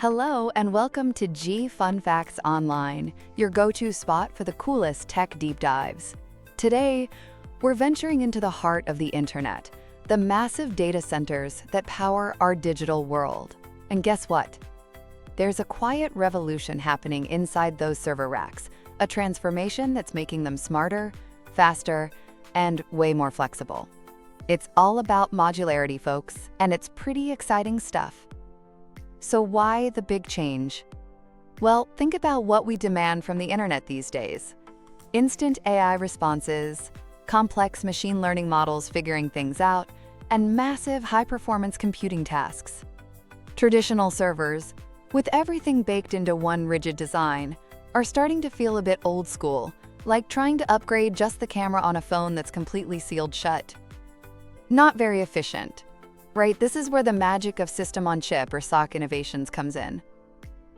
Hello and welcome to G Fun Facts Online, your go-to spot for the coolest tech deep dives. Today, we're venturing into the heart of the internet, the massive data centers that power our digital world. And guess what? There's a quiet revolution happening inside those server racks, a transformation that's making them smarter, faster, and way more flexible. It's all about modularity, folks, and it's pretty exciting stuff. So why the big change? Well, think about what we demand from the internet these days. Instant AI responses, complex machine learning models figuring things out, and massive high-performance computing tasks. Traditional servers, with everything baked into one rigid design, are starting to feel a bit old school, like trying to upgrade just the camera on a phone that's completely sealed shut. Not very efficient. Right, this is where the magic of system-on-chip or SoC innovations comes in.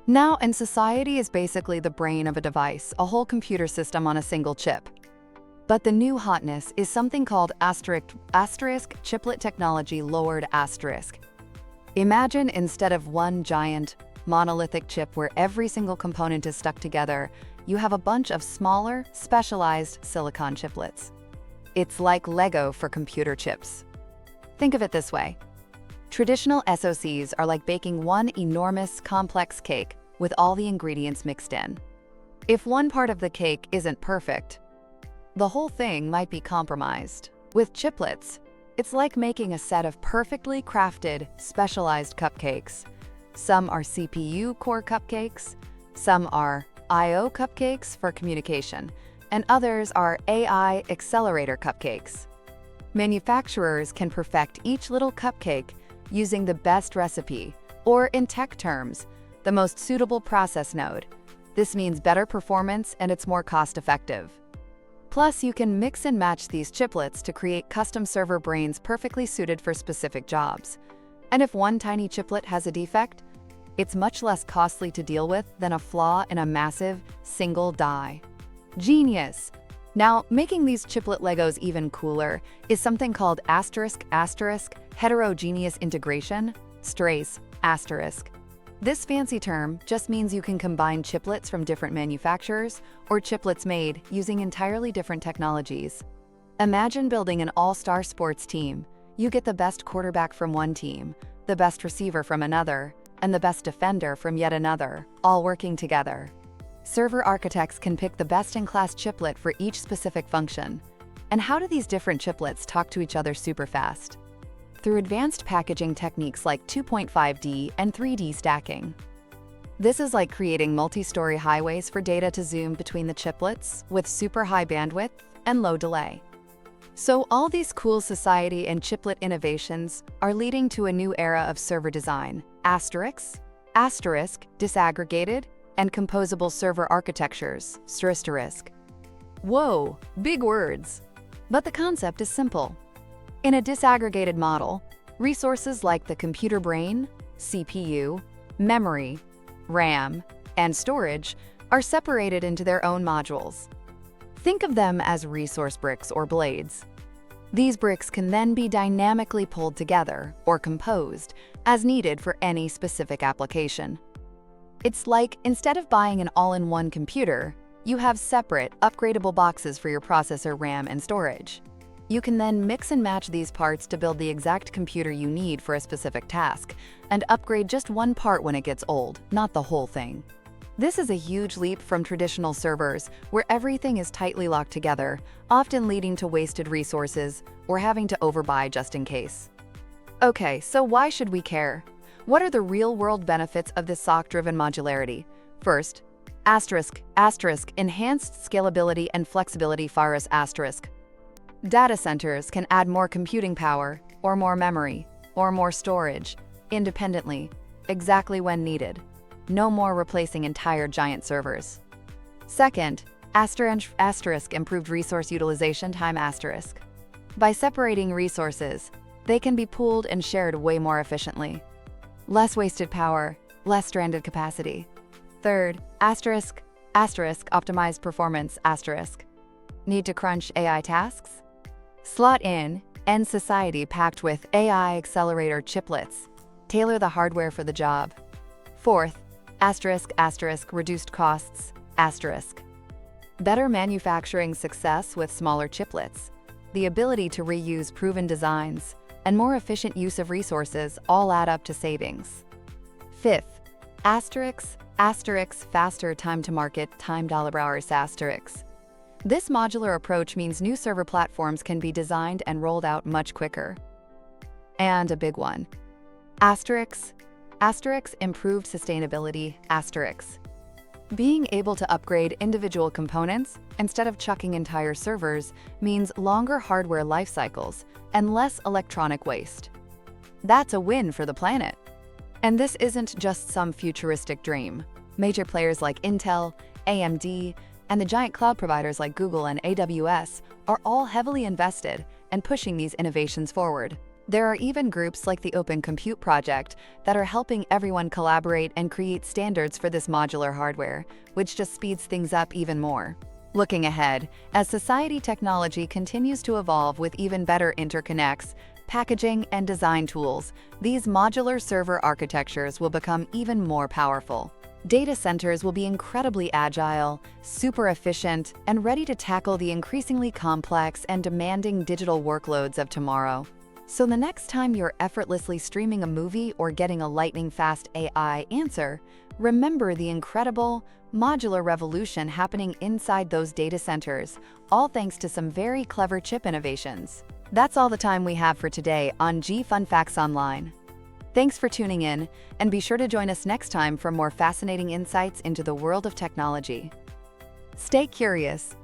Now, in society is basically the brain of a device, a whole computer system on a single chip. But the new hotness is something called asterisk chiplet technology lowered asterisk. Imagine instead of one giant, monolithic chip where every single component is stuck together, you have a bunch of smaller, specialized silicon chiplets. It's like Lego for computer chips. Think of it this way. Traditional SoCs are like baking one enormous, complex cake with all the ingredients mixed in. If one part of the cake isn't perfect, the whole thing might be compromised. With chiplets, it's like making a set of perfectly crafted, specialized cupcakes. Some are CPU core cupcakes, some are I/O cupcakes for communication, and others are AI accelerator cupcakes. Manufacturers can perfect each little cupcake using the best recipe, or in tech terms, the most suitable process node. This means better performance and it's more cost-effective. Plus, you can mix and match these chiplets to create custom server brains perfectly suited for specific jobs. And if one tiny chiplet has a defect, it's much less costly to deal with than a flaw in a massive, single die. Genius! Now, making these chiplet Legos even cooler is something called heterogeneous integration, STRACE, asterisk. This fancy term just means you can combine chiplets from different manufacturers or chiplets made using entirely different technologies. Imagine building an all-star sports team. You get the best quarterback from one team, the best receiver from another, and the best defender from yet another, all working together. Server architects can pick the best-in-class chiplet for each specific function. And how do these different chiplets talk to each other super fast? Through advanced packaging techniques like 2.5D and 3D stacking. This is like creating multi-story highways for data to zoom between the chiplets with super high bandwidth and low delay. So all these cool society and chiplet innovations are leading to a new era of server design, asterisk, disaggregated, and composable server architectures, asterisk. Whoa, big words. But the concept is simple. In a disaggregated model, resources like the computer brain, CPU, memory, RAM, and storage are separated into their own modules. Think of them as resource bricks or blades. These bricks can then be dynamically pulled together or composed as needed for any specific application. It's like, instead of buying an all-in-one computer, you have separate, upgradable boxes for your processor, RAM, and storage. You can then mix and match these parts to build the exact computer you need for a specific task, and upgrade just one part when it gets old, not the whole thing. This is a huge leap from traditional servers, where everything is tightly locked together, often leading to wasted resources or having to overbuy just in case. Okay, so why should we care? What are the real-world benefits of this SoC-driven modularity? First, enhanced scalability and flexibility. Data centers can add more computing power, or more memory, or more storage, independently, exactly when needed. No more replacing entire giant servers. Second, improved resource utilization. By separating resources, they can be pooled and shared way more efficiently. Less wasted power, less stranded capacity. Third, optimized performance. Need to crunch AI tasks? Slot in society packed with AI accelerator chiplets. Tailor the hardware for the job. Fourth, reduced costs, better manufacturing success with smaller chiplets, the ability to reuse proven designs, and more efficient use of resources all add up to savings. Fifth, faster time to market, time $hours. This modular approach means new server platforms can be designed and rolled out much quicker. And a big one, improved sustainability, being able to upgrade individual components instead of chucking entire servers means longer hardware life cycles and less electronic waste. That's a win for the planet. And this isn't just some futuristic dream. Major players like Intel, AMD, and the giant cloud providers like Google and AWS are all heavily invested and pushing these innovations forward. There are even groups like the Open Compute Project that are helping everyone collaborate and create standards for this modular hardware, which just speeds things up even more. Looking ahead, as society technology continues to evolve with even better interconnects, packaging, and design tools, these modular server architectures will become even more powerful. Data centers will be incredibly agile, super efficient, and ready to tackle the increasingly complex and demanding digital workloads of tomorrow. So the next time you're effortlessly streaming a movie or getting a lightning-fast AI answer, remember the incredible, modular revolution happening inside those data centers, all thanks to some very clever chip innovations. That's all the time we have for today on G Fun Facts Online. Thanks for tuning in, and be sure to join us next time for more fascinating insights into the world of technology. Stay curious,